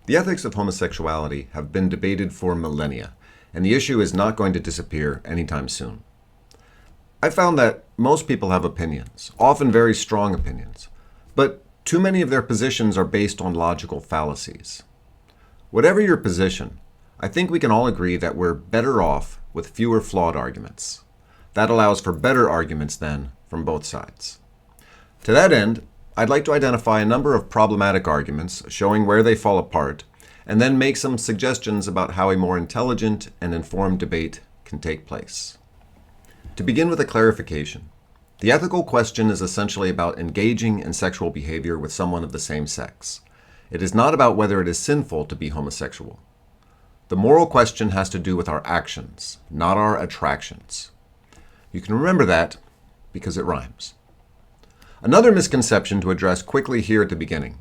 The ethics of homosexuality have been debated for millennia, and the issue is not going to disappear anytime soon. I found that most people have opinions, often very strong opinions, but too many of their positions are based on logical fallacies. Whatever your position, I think we can all agree that we're better off with fewer flawed arguments. That allows for better arguments then from both sides. To that end, I'd like to identify a number of problematic arguments, showing where they fall apart, and then make some suggestions about how a more intelligent and informed debate can take place. To begin with a clarification, the ethical question is essentially about engaging in sexual behavior with someone of the same sex. It is not about whether it is sinful to be homosexual. The moral question has to do with our actions, not our attractions. You can remember that because it rhymes. Another misconception to address quickly here at the beginning.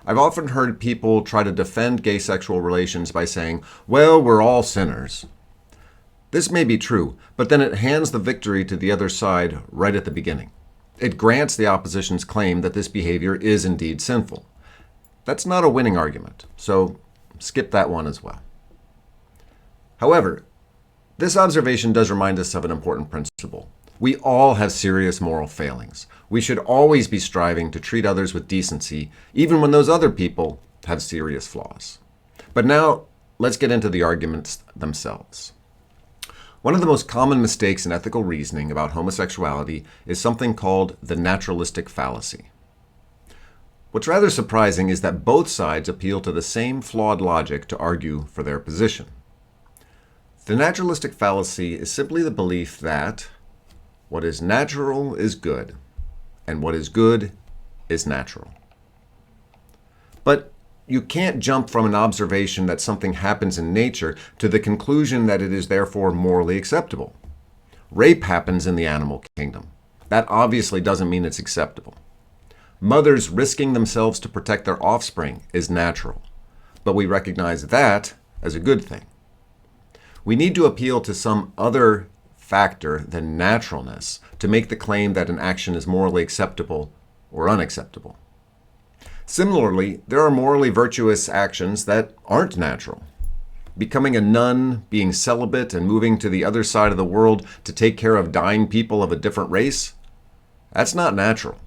I've often heard people try to defend gay sexual relations by saying, well, we're all sinners. This may be true, but then it hands the victory to the other side right at the beginning. It grants the opposition's claim that this behavior is indeed sinful. That's not a winning argument, so skip that one as well. However, this observation does remind us of an important principle. We all have serious moral failings. We should always be striving to treat others with decency, even when those other people have serious flaws. But now, let's get into the arguments themselves. One of the most common mistakes in ethical reasoning about homosexuality is something called the naturalistic fallacy. What's rather surprising is that both sides appeal to the same flawed logic to argue for their position. The naturalistic fallacy is simply the belief that what is natural is good, and what is good is natural. But you can't jump from an observation that something happens in nature to the conclusion that it is therefore morally acceptable. Rape happens in the animal kingdom. That obviously doesn't mean it's acceptable. Mothers risking themselves to protect their offspring is natural, but we recognize that as a good thing. We need to appeal to some other factor than naturalness to make the claim that an action is morally acceptable or unacceptable. Similarly, there are morally virtuous actions that aren't natural. Becoming a nun, being celibate, and moving to the other side of the world to take care of dying people of a different race, that's not natural,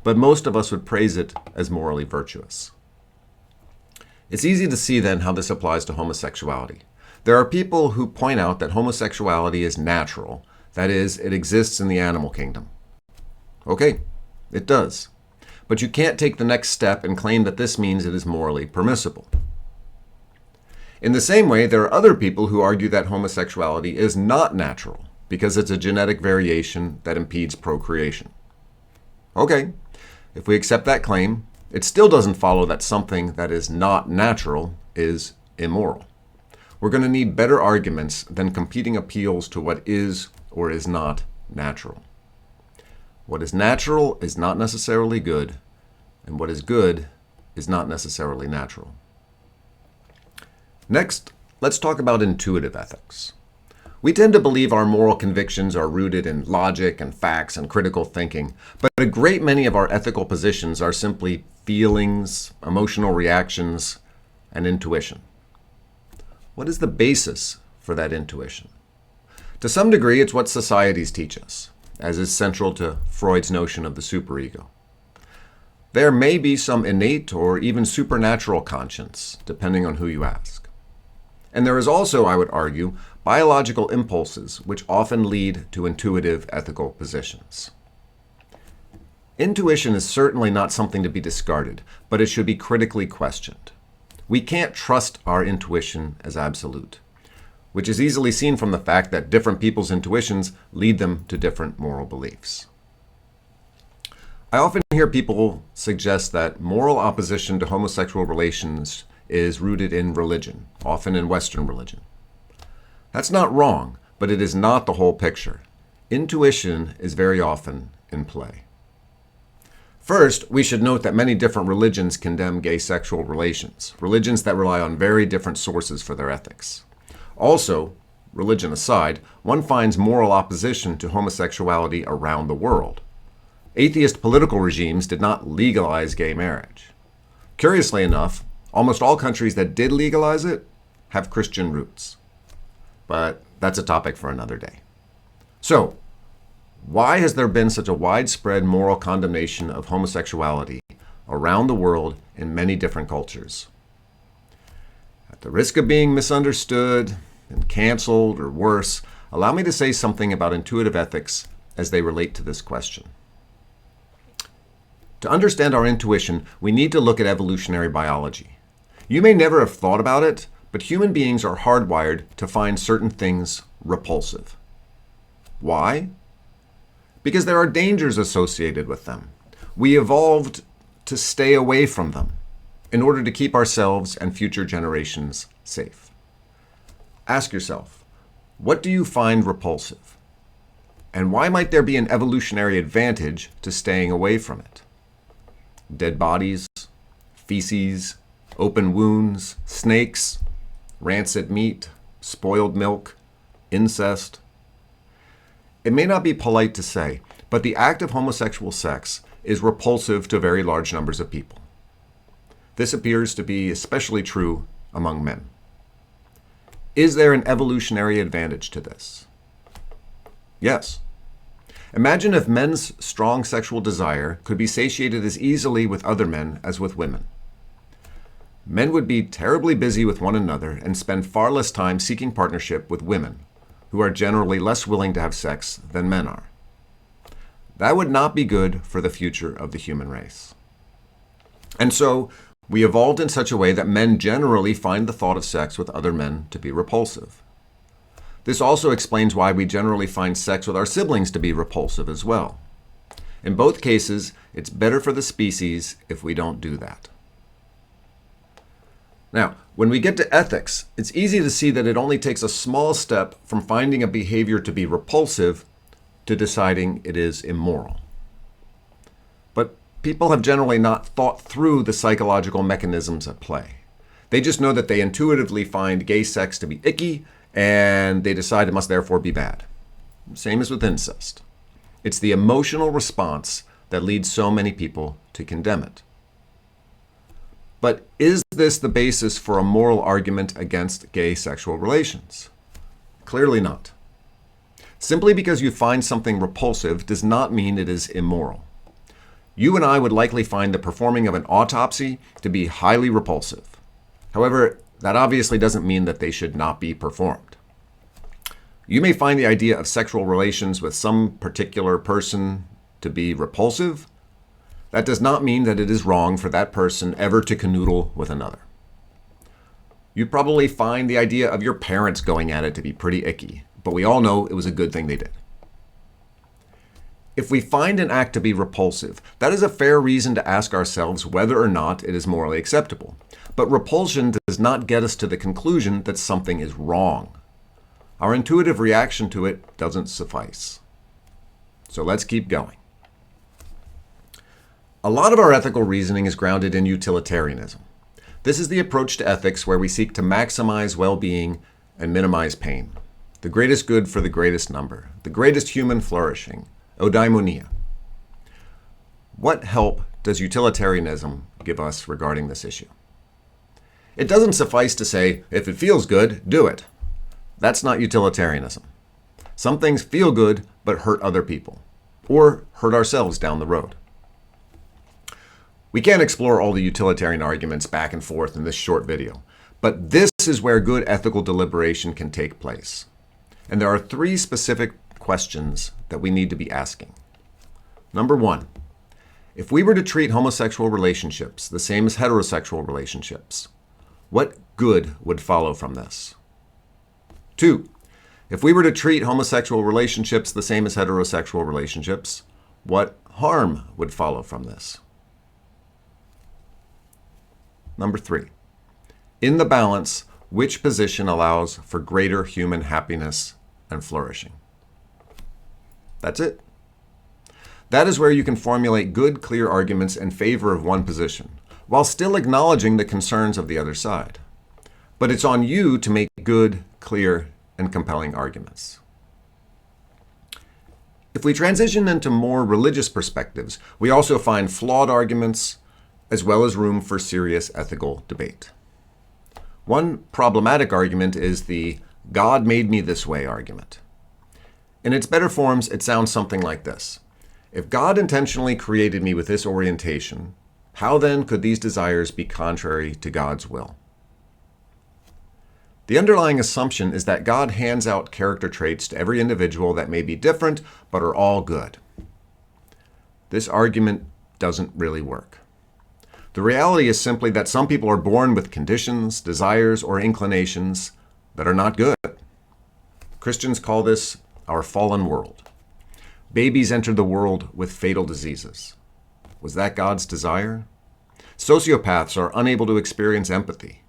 but most of us would praise it as morally virtuous. It's easy to see then how this applies to homosexuality. There are people who point out that homosexuality is natural, that is, it exists in the animal kingdom. Okay, it does. But you can't take the next step and claim that this means it is morally permissible. In the same way, there are other people who argue that homosexuality is not natural because it's a genetic variation that impedes procreation. Okay, if we accept that claim, it still doesn't follow that something that is not natural is immoral. We're going to need better arguments than competing appeals to what is or is not natural. What is natural is not necessarily good, and what is good is not necessarily natural. Next, let's talk about intuitive ethics. We tend to believe our moral convictions are rooted in logic and facts and critical thinking, but a great many of our ethical positions are simply feelings, emotional reactions, and intuition. What is the basis for that intuition? To some degree, it's what societies teach us, as is central to Freud's notion of the superego. There may be some innate or even supernatural conscience, depending on who you ask. And there is also, I would argue, biological impulses which often lead to intuitive ethical positions. Intuition is certainly not something to be discarded, but it should be critically questioned. We can't trust our intuition as absolute, which is easily seen from the fact that different people's intuitions lead them to different moral beliefs. I often hear people suggest that moral opposition to homosexual relations is rooted in religion, often in Western religion. That's not wrong, but it is not the whole picture. Intuition is very often in play. First, we should note that many different religions condemn gay sexual relations, religions that rely on very different sources for their ethics. Also, religion aside, one finds moral opposition to homosexuality around the world. Atheist political regimes did not legalize gay marriage. Curiously enough, Almost all countries that did legalize it have Christian roots. But that's a topic for another day. So, why has there been such a widespread moral condemnation of homosexuality around the world in many different cultures? At the risk of being misunderstood and canceled or worse, allow me to say something about intuitive ethics as they relate to this question. To understand our intuition, we need to look at evolutionary biology. You may never have thought about it, but human beings are hardwired to find certain things repulsive. Why? Because there are dangers associated with them. We evolved to stay away from them in order to keep ourselves and future generations safe. Ask yourself, what do you find repulsive? And why might there be an evolutionary advantage to staying away from it? Dead bodies, feces, open wounds, snakes, rancid meat, spoiled milk, incest. It may not be polite to say, but the act of homosexual sex is repulsive to very large numbers of people. This appears to be especially true among men. Is there an evolutionary advantage to this? Yes. Imagine if men's strong sexual desire could be satiated as easily with other men as with women. Men would be terribly busy with one another and spend far less time seeking partnership with women, who are generally less willing to have sex than men are. That would not be good for the future of the human race. And so, we evolved in such a way that men generally find the thought of sex with other men to be repulsive. This also explains why we generally find sex with our siblings to be repulsive as well. In both cases, it's better for the species if we don't do that. Now, when we get to ethics, it's easy to see that it only takes a small step from finding a behavior to be repulsive to deciding it is immoral. But people have generally not thought through the psychological mechanisms at play. They just know that they intuitively find gay sex to be icky, and they decide it must therefore be bad. Same as with incest. It's the emotional response that leads so many people to condemn it. But is this the basis for a moral argument against gay sexual relations? Clearly not. Simply because you find something repulsive does not mean it is immoral. You and I would likely find the performing of an autopsy to be highly repulsive. However, that obviously doesn't mean that they should not be performed. You may find the idea of sexual relations with some particular person to be repulsive. That does not mean that it is wrong for that person ever to canoodle with another. You probably find the idea of your parents going at it to be pretty icky, but we all know it was a good thing they did. If we find an act to be repulsive, that is a fair reason to ask ourselves whether or not it is morally acceptable. But repulsion does not get us to the conclusion that something is wrong. Our intuitive reaction to it doesn't suffice. So let's keep going. A lot of our ethical reasoning is grounded in utilitarianism. This is the approach to ethics where we seek to maximize well-being and minimize pain. The greatest good for the greatest number. The greatest human flourishing. Eudaimonia. What help does utilitarianism give us regarding this issue? It doesn't suffice to say, if it feels good, do it. That's not utilitarianism. Some things feel good, but hurt other people, or hurt ourselves down the road. We can't explore all the utilitarian arguments back and forth in this short video, but this is where good ethical deliberation can take place. And there are three specific questions that we need to be asking. Number one, if we were to treat homosexual relationships the same as heterosexual relationships, what good would follow from this? Two, if we were to treat homosexual relationships the same as heterosexual relationships, what harm would follow from this? Number three, in the balance, which position allows for greater human happiness and flourishing? That's it. That is where you can formulate good, clear arguments in favor of one position, while still acknowledging the concerns of the other side. But it's on you to make good, clear, and compelling arguments. If we transition into more religious perspectives, we also find flawed arguments as well as room for serious ethical debate. One problematic argument is the "God made me this way" argument. In its better forms, it sounds something like this. If God intentionally created me with this orientation, how then could these desires be contrary to God's will? The underlying assumption is that God hands out character traits to every individual that may be different, but are all good. This argument doesn't really work. The reality is simply that some people are born with conditions, desires, or inclinations that are not good. Christians call this our fallen world. Babies entered the world with fatal diseases. Was that God's desire? Sociopaths are unable to experience empathy.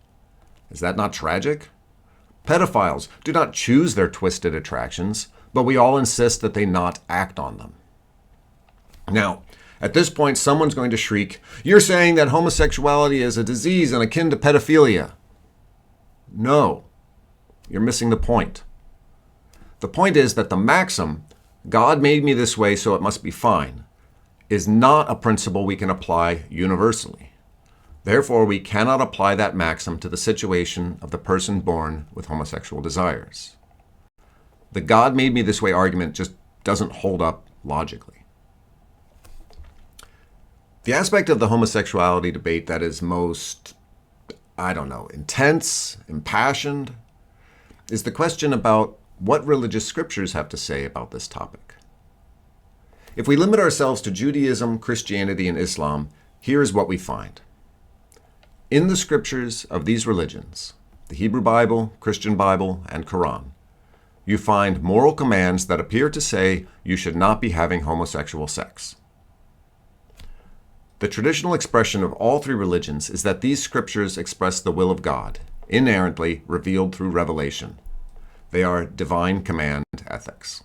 Is that not tragic? Pedophiles do not choose their twisted attractions, but we all insist that they not act on them. Now, at this point, someone's going to shriek, "You're saying that homosexuality is a disease and akin to pedophilia." No, you're missing the point. The point is that the maxim, "God made me this way, so it must be fine," is not a principle we can apply universally. Therefore, we cannot apply that maxim to the situation of the person born with homosexual desires. The "God made me this way" argument just doesn't hold up logically. The aspect of the homosexuality debate that is most, intense, impassioned, is the question about what religious scriptures have to say about this topic. If we limit ourselves to Judaism, Christianity, and Islam, here is what we find. In the scriptures of these religions, the Hebrew Bible, Christian Bible, and Quran, you find moral commands that appear to say you should not be having homosexual sex. The traditional expression of all three religions is that these scriptures express the will of God, inerrantly revealed through revelation. They are divine command ethics.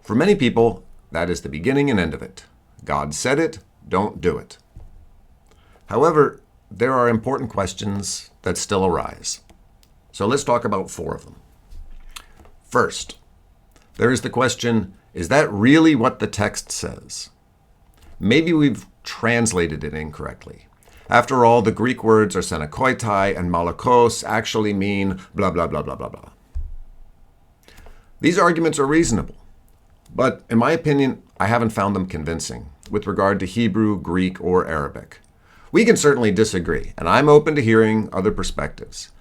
For many people, that is the beginning and end of it. God said it, don't do it. However, there are important questions that still arise. So let's talk about 4 of them. First, there is the question, is that really what the text says? Maybe we've translated it incorrectly. After all, the Greek words arsenokoitai and malakos actually mean blah, blah, blah, blah, blah, blah. These arguments are reasonable, but in my opinion, I haven't found them convincing with regard to Hebrew, Greek, or Arabic. We can certainly disagree, and I'm open to hearing other perspectives.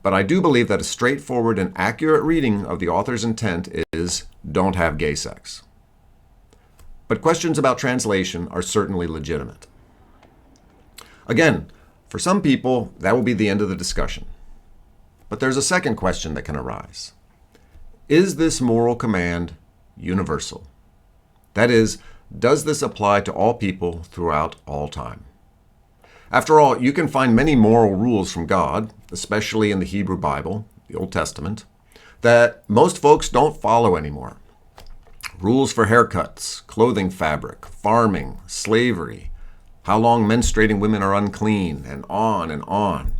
But I do believe that a straightforward and accurate reading of the author's intent is, don't have gay sex. But questions about translation are certainly legitimate. Again, for some people, that will be the end of the discussion. But there's a second question that can arise. Is this moral command universal? That is, does this apply to all people throughout all time? After all, you can find many moral rules from God, especially in the Hebrew Bible, the Old Testament, that most folks don't follow anymore. Rules for haircuts, clothing fabric, farming, slavery, how long menstruating women are unclean, and on and on.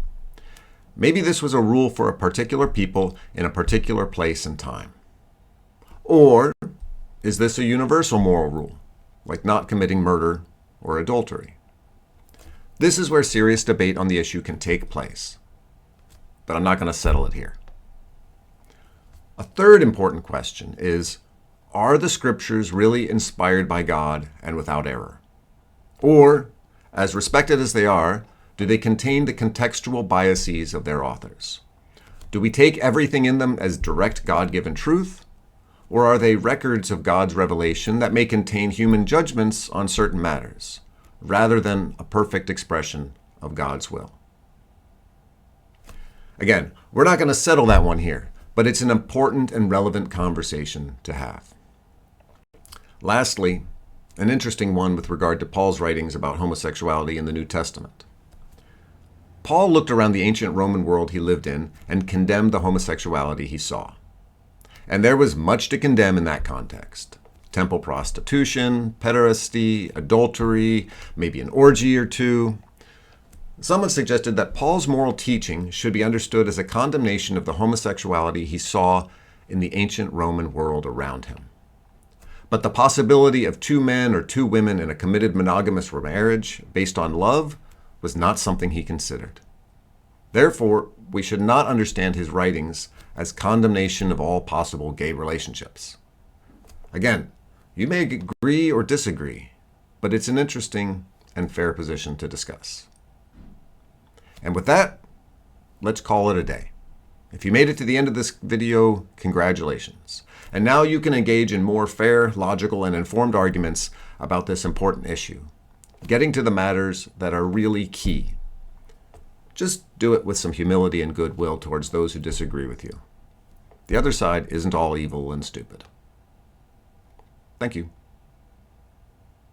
Maybe this was a rule for a particular people in a particular place and time. Or is this a universal moral rule, like not committing murder or adultery? This is where serious debate on the issue can take place, but I'm not going to settle it here. A third important question is, are the scriptures really inspired by God and without error? Or, as respected as they are, do they contain the contextual biases of their authors? Do we take everything in them as direct God-given truth? Or are they records of God's revelation that may contain human judgments on certain matters, rather than a perfect expression of God's will? Again, we're not going to settle that one here, but it's an important and relevant conversation to have. Lastly, an interesting one with regard to Paul's writings about homosexuality in the New Testament. Paul looked around the ancient Roman world he lived in and condemned the homosexuality he saw. And there was much to condemn in that context. Temple prostitution, pederasty, adultery, maybe an orgy or two. Someone suggested that Paul's moral teaching should be understood as a condemnation of the homosexuality he saw in the ancient Roman world around him. But the possibility of two men or two women in a committed monogamous marriage based on love was not something he considered. Therefore, we should not understand his writings as condemnation of all possible gay relationships. Again, you may agree or disagree, but it's an interesting and fair position to discuss. And with that, let's call it a day. If you made it to the end of this video, congratulations. And now you can engage in more fair, logical, and informed arguments about this important issue, getting to the matters that are really key. Just do it with some humility and goodwill towards those who disagree with you. The other side isn't all evil and stupid. Thank you.